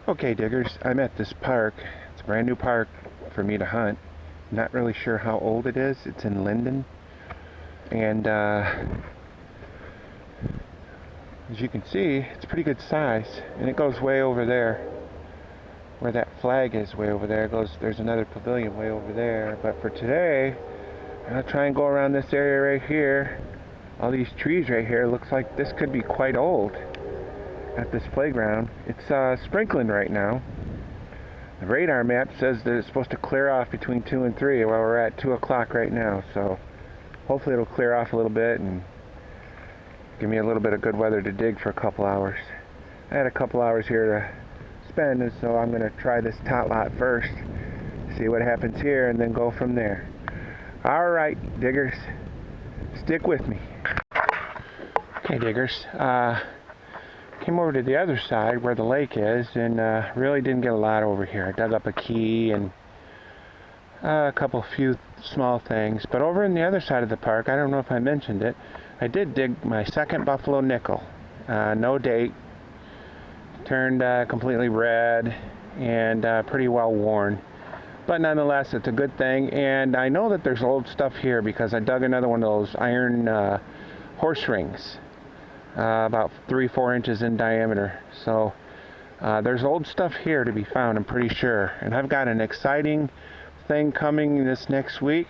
Okay, diggers, I'm at this park. It's a brand new park for me to hunt. Not really sure how old it is. It's in Linden. And as you can see, it's a pretty good size. And it goes way over there. Where that flag is way over there. There's another pavilion way over there. But for today, I'm going to try and go around this area right here. All these trees right here. Looks like this could be quite old at this playground. It's sprinkling right now. The radar map says that it's supposed to clear off between 2 and 3. Well, we're at 2 o'clock right now, so hopefully it'll clear off a little bit and give me a little bit of good weather to dig for a couple hours. I had a couple hours here to spend, and so I'm going to try this tot lot first, see what happens here, and then go from there. Alright, diggers, stick with me. Okay, diggers, came over to the other side where the lake is, and really didn't get a lot over here. I dug up a key and a few small things. But over in the other side of the park, I don't know if I mentioned it, I did dig my second buffalo nickel. No date. Turned completely red and pretty well worn. But nonetheless, it's a good thing. And I know that there's old stuff here because I dug another one of those iron horse rings. About 3-4 inches in diameter. So there's old stuff here to be found, I'm pretty sure. And I've got an exciting thing coming this next week,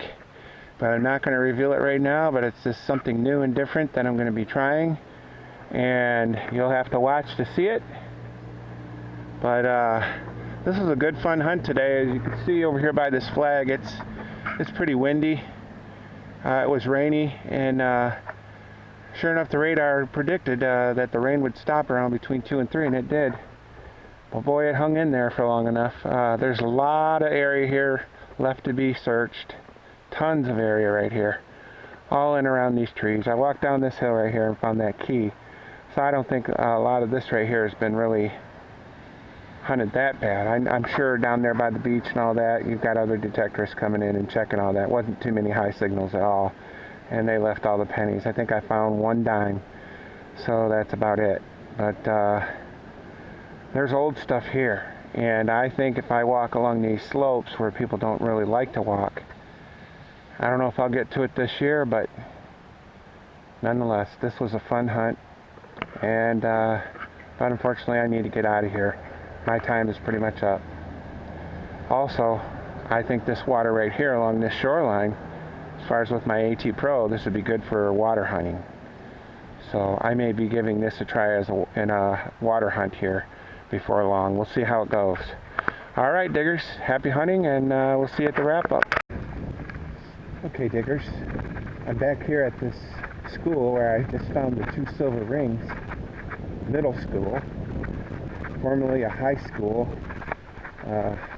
but I'm not going to reveal it right now. But it's just something new and different that I'm going to be trying, and you'll have to watch to see it. But this is a good fun hunt today. As you can see over here by this flag, it's pretty windy. It was rainy, and sure enough, the radar predicted that the rain would stop around between 2 and 3, and it did. But boy, it hung in there for long enough. There's a lot of area here left to be searched. Tons of area right here. All in around these trees. I walked down this hill right here and found that key. So I don't think a lot of this right here has been really hunted that bad. I'm sure down there by the beach and all that, you've got other detectors coming in and checking all that. Wasn't too many high signals at all. And they left all the pennies. I think I found 1 dime. So that's about it. But there's old stuff here. And I think if I walk along these slopes where people don't really like to walk, I don't know if I'll get to it this year, but nonetheless, this was a fun hunt. And but unfortunately, I need to get out of here. My time is pretty much up. Also, I think this water right here along this shoreline, as far as with my AT Pro, this would be good for water hunting. So I may be giving this a try in a water hunt here before long. We'll see how it goes. All right, diggers, happy hunting, and we'll see you at the wrap-up. Okay, diggers, I'm back here at this school where I just found the 2 silver rings. Middle school, formerly a high school,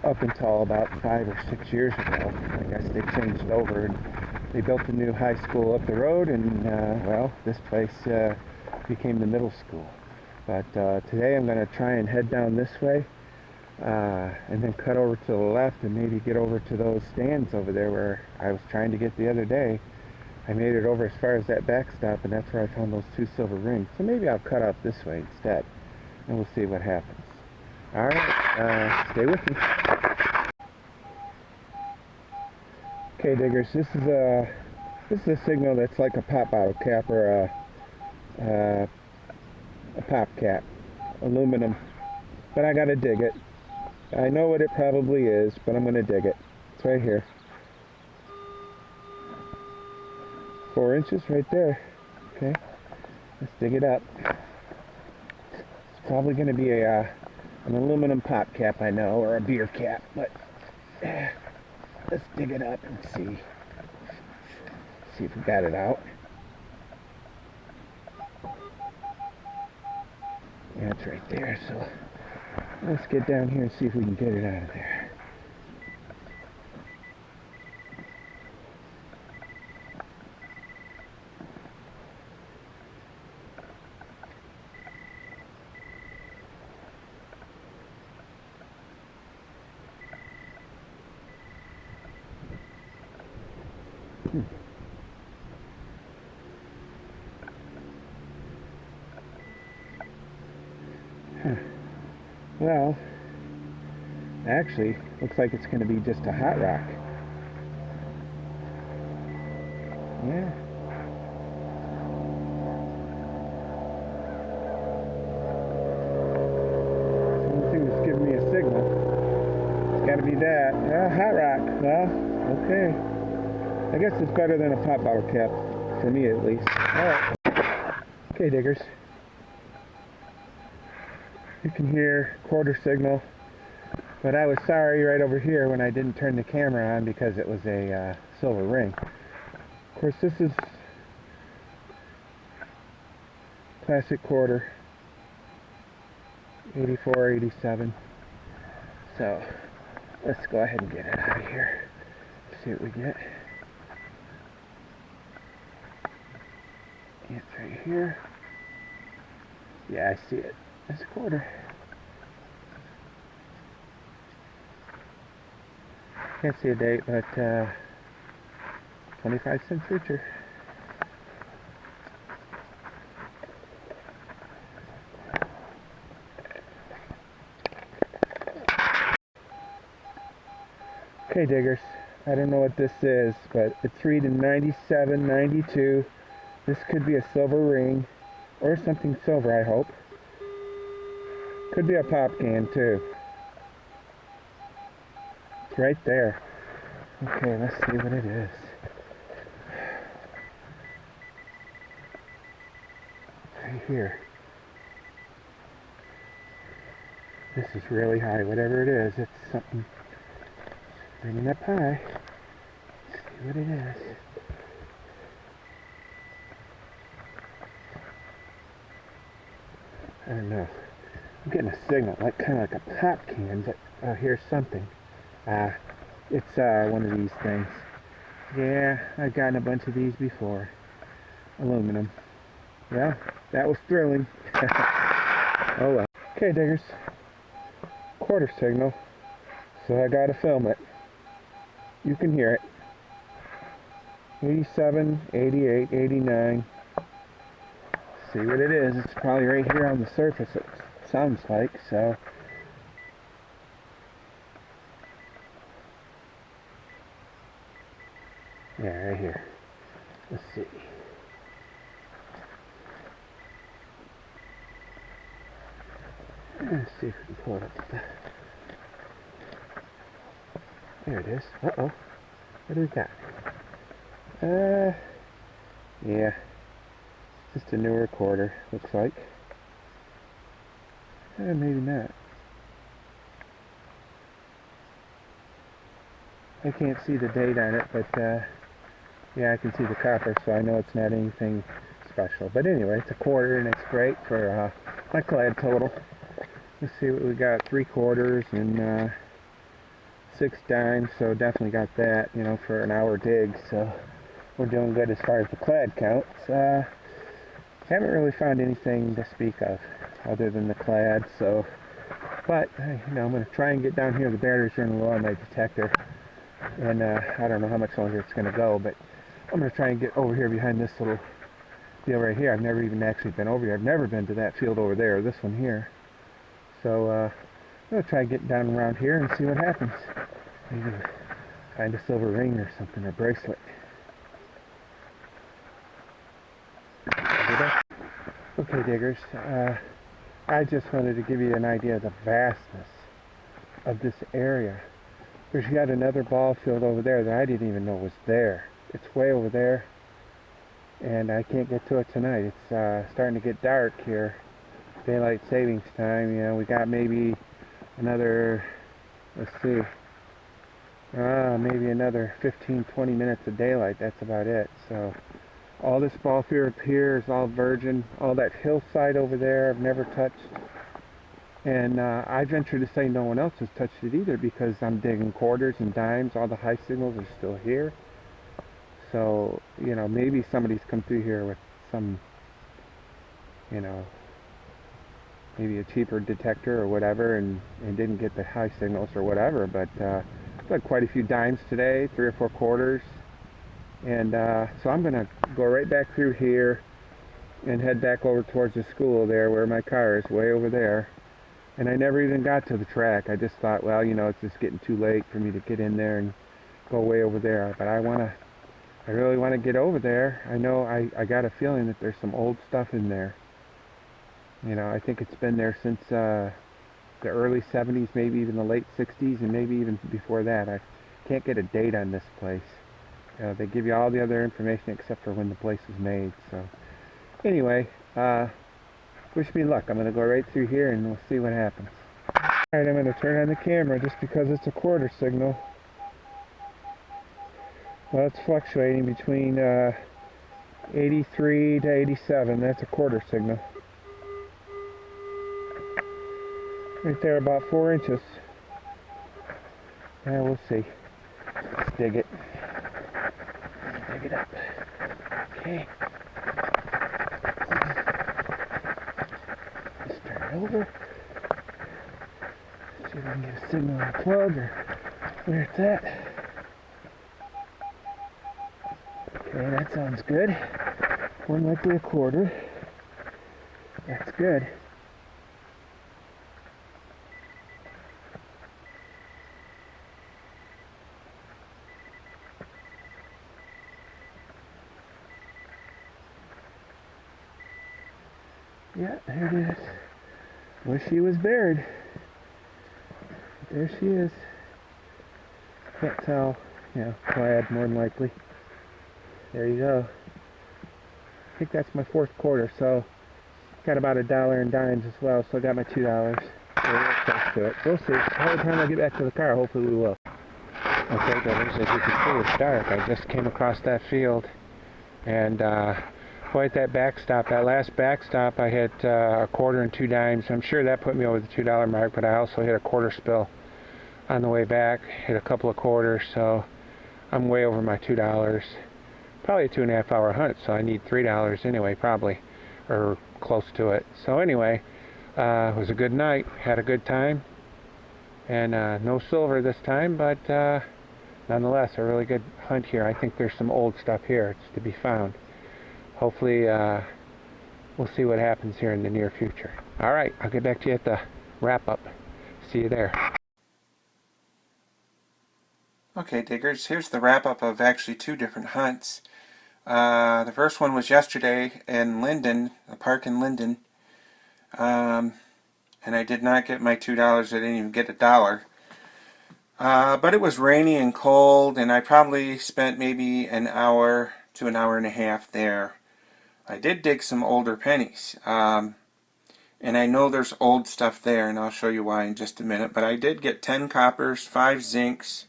up until about 5 or 6 years ago. I guess they changed over and they built a new high school up the road, and well, this place became the middle school. But today I'm going to try and head down this way and then cut over to the left and maybe get over to those stands over there where I was trying to get the other day. I made it over as far as that backstop, and that's where I found those 2 silver rings. So maybe I'll cut out this way instead, and we'll see what happens. All right, stay with me. Okay, diggers, this is a signal that's like a pop bottle cap or a pop cap, aluminum. But I gotta dig it. I know what it probably is, but I'm gonna dig it. It's right here. 4 inches right there. Okay, let's dig it up. It's probably gonna be an aluminum pop cap, I know, or a beer cap, but let's dig it up and see if we got it out. Yeah, it's right there, so let's get down here and see if we can get it out of there. Well, Actually, looks like it's going to be just a hot rock. Yeah. One thing that's giving me a signal. It's got to be that. Hot rock. Well, okay. I guess it's better than a pop bottle cap, for me at least. Alright. Okay, diggers. You can hear quarter signal, but I was sorry right over here when I didn't turn the camera on because it was a silver ring. Of course, this is classic quarter, 84, 87. So let's go ahead and get it out of here. See what we get. It's right here. Yeah, I see it. It's a quarter. Can't see a date, but 25-cent future. Okay, diggers. I don't know what this is, but it's reading 97, 92. This could be a silver ring, or something silver, I hope. Could be a pop can, too. It's right there. Okay, let's see what it is. Right here. This is really high. Whatever it is, it's something bringing up high. Let's see what it is. I don't know. I'm getting a signal, kind of like a pop can, but oh, here's something. It's one of these things. Yeah, I've gotten a bunch of these before. Aluminum. Well, that was thrilling. Oh well. Okay, diggers. Quarter signal. So I gotta film it. You can hear it. 87, 88, 89. See what it is. It's probably right here on the surface, it sounds like, so. Yeah, right here. Let's see. Let's see if we can pull it up. There it is. Uh-oh. What do we got? Yeah. Just a newer quarter, looks like. Maybe not. I can't see the date on it, but yeah, I can see the copper, so I know it's not anything special. But anyway, it's a quarter, and it's great for my clad total. Let's see what we got. 3 quarters and 6 dimes, so definitely got that, you know, for an hour dig. So we're doing good as far as the clad counts. Haven't really found anything to speak of other than the clad. So, but you know, I'm going to try and get down here. The batteries running low on my detector, and I don't know how much longer it's going to go, but I'm going to try and get over here behind this little deal right here. I've never even actually been over here. I've never been to that field over there, this one here. So I'm going to try and get down around here and see what happens. Maybe find a silver ring or something, or bracelet. Okay, diggers, I just wanted to give you an idea of the vastness of this area. There's got another ball field over there that I didn't even know was there. It's way over there, and I can't get to it tonight. It's starting to get dark here. Daylight savings time, you know, we got maybe another, let's see, maybe another 15-20 minutes of daylight. That's about it. So all this ball field up here is all virgin. All that hillside over there I've never touched, and I venture to say no one else has touched it either, because I'm digging quarters and dimes. All the high signals are still here. So, you know, maybe somebody's come through here with some, you know, maybe a cheaper detector or whatever, and didn't get the high signals or whatever. But I've got quite a few dimes today, 3 or 4 quarters, and so I'm gonna go right back through here and head back over towards the school there, where my car is, way over there. And I never even got to the track. I just thought, well, you know, it's just getting too late for me to get in there and go way over there. But I really want to get over there. I know I got a feeling that there's some old stuff in there. You know, I think it's been there since the early 70s, maybe even the late 60s, and maybe even before that. I can't get a date on this place. They give you all the other information except for when the place was made. So anyway, wish me luck. I'm going to go right through here and we'll see what happens. Alright, I'm going to turn on the camera just because it's a quarter signal. Well, it's fluctuating between 83 to 87. That's a quarter signal. Right there, about 4 inches. Yeah, we'll see. Let's dig it. Dig it up. Okay. Let's turn it over. See if I can get a signal on the plug or where it's at. Okay, that sounds good. One might be a quarter. That's good. Yeah, there it is. Wish she was buried. There she is. Can't tell. Yeah, plaid more than likely. There you go. I think that's my fourth quarter, so got about $1 in dimes as well, so I got my $2. So we're close to it. We'll see. By the time I get back to the car, hopefully we will. Okay, brothers, as you can see, it's dark. I just came across that field, and boy, at that backstop, that last backstop, I hit a quarter and 2 dimes. I'm sure that put me over the $2 mark, but I also hit a quarter spill on the way back, hit a couple of quarters, so I'm way over my $2. Probably a 2.5 hour hunt, so I need $3 anyway, probably, or close to it. So anyway, it was a good night, had a good time, and no silver this time, but nonetheless, a really good hunt here. I think there's some old stuff here. It's to be found. Hopefully, we'll see what happens here in the near future. All right, I'll get back to you at the wrap-up. See you there. Okay, diggers, here's the wrap-up of actually 2 different hunts. The first one was yesterday in Linden, a park in Linden, and I did not get my $2. I didn't even get $1. But it was rainy and cold, and I probably spent maybe an hour to an hour and a half there. I did dig some older pennies, and I know there's old stuff there, and I'll show you why in just a minute. But I did get 10 coppers, 5 zincs,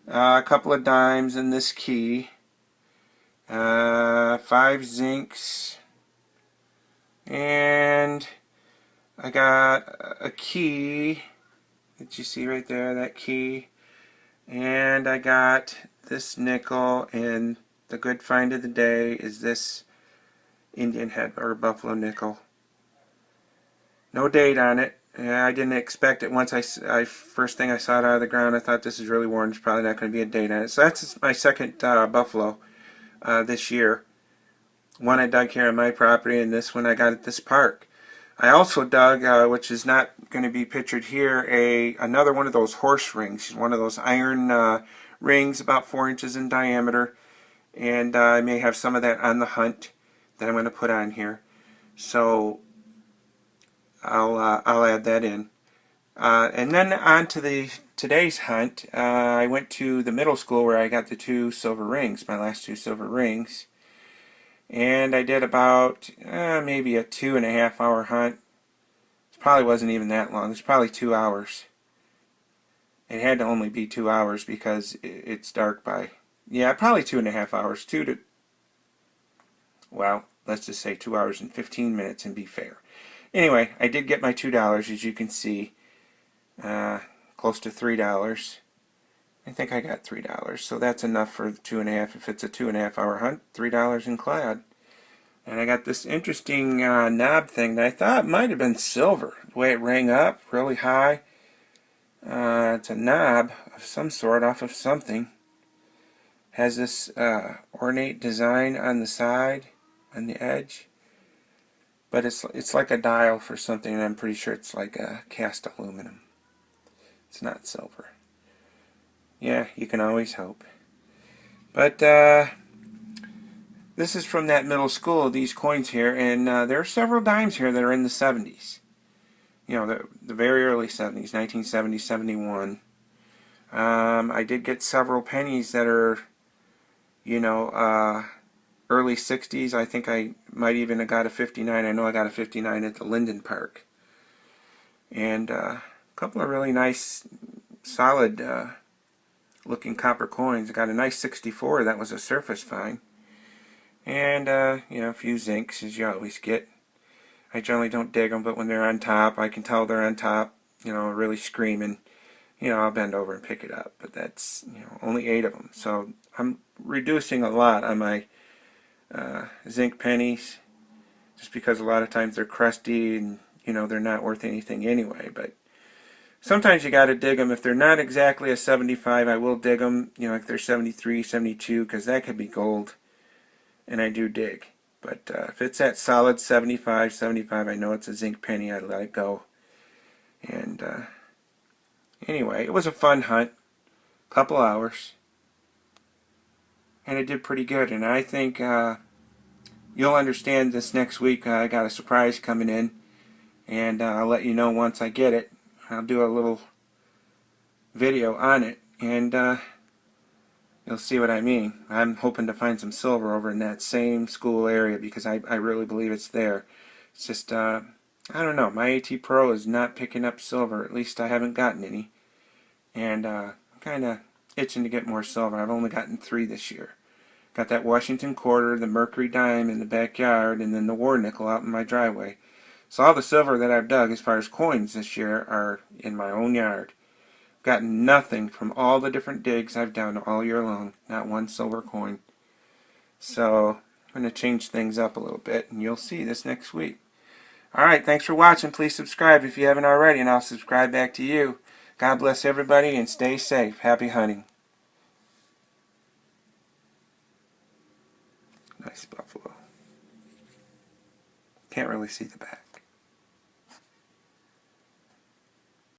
a couple of dimes in this key, 5 zincs, and I got a key that you see right there, that key, and I got this nickel, and the good find of the day is this Indian head or buffalo nickel. No date on it. I didn't expect it. Once I first thing I saw it out of the ground, I thought this is really worn. There's probably not going to be a date on it. So that's my second buffalo this year. One I dug here on my property, and this one I got at this park. I also dug, which is not going to be pictured here, another one of those horse rings, one of those iron rings about 4 inches in diameter, and I may have some of that on the hunt that I'm going to put on here. So I'll add that in. And then on to today's hunt. I went to the middle school where I got the 2 silver rings, my last 2 silver rings. And I did about maybe a 2.5 hour hunt. It probably wasn't even that long. It was probably 2 hours. It had to only be 2 hours because it's dark by, yeah, probably 2.5 hours. Well, let's just say 2 hours and 15 minutes and be fair. Anyway, I did get my $2, as you can see, close to $3. I think I got $3, so that's enough for the 2.5. If it's a 2.5 hour hunt, $3 in clad. And I got this interesting knob thing that I thought might have been silver. The way it rang up really high. It's a knob of some sort off of something. Has this ornate design on the side, on the edge. but it's like a dial for something, and I'm pretty sure it's like a cast aluminum. It's not silver. Yeah, you can always hope. But this is from that middle school, these coins here, and there are several dimes here that are in the 70s. You know, the very early 70s, 1970, 71. I did get several pennies that are, you know, early 60s. I think I might even have got a 59. I know I got a 59 at the Linden Park. And a couple of really nice, solid looking copper coins. I got a nice 64. That was a surface fine. And, you know, a few zincs, as you always get. I generally don't dig them, but when they're on top, I can tell they're on top, you know, really screaming. You know, I'll bend over and pick it up. But that's, you know, only 8 of them. So I'm reducing a lot on my zinc pennies, just because a lot of times they're crusty and, you know, they're not worth anything anyway. But sometimes you got to dig them. If they're not exactly a 75, I will dig them, you know, like they're 73, 72, because that could be gold, and I do dig. But if it's that solid 75, 75, I know it's a zinc penny, I let it go. And anyway, it was a fun hunt, couple hours, and it did pretty good. And I think you'll understand this next week. I got a surprise coming in, and I'll let you know once I get it. I'll do a little video on it, and you'll see what I mean. I'm hoping to find some silver over in that same school area, because I really believe it's there. It's just, I don't know, my AT Pro is not picking up silver. At least I haven't gotten any. And I'm kind of itching to get more silver. I've only gotten 3 this year. Got that Washington quarter, the Mercury dime in the backyard, and then the war nickel out in my driveway. So all the silver that I've dug as far as coins this year are in my own yard. Gotten nothing from all the different digs I've done all year long. Not one silver coin. So I'm going to change things up a little bit, and you'll see this next week. Alright, thanks for watching. Please subscribe if you haven't already, and I'll subscribe back to you. God bless everybody, and stay safe. Happy hunting. Nice buffalo. Can't really see the back.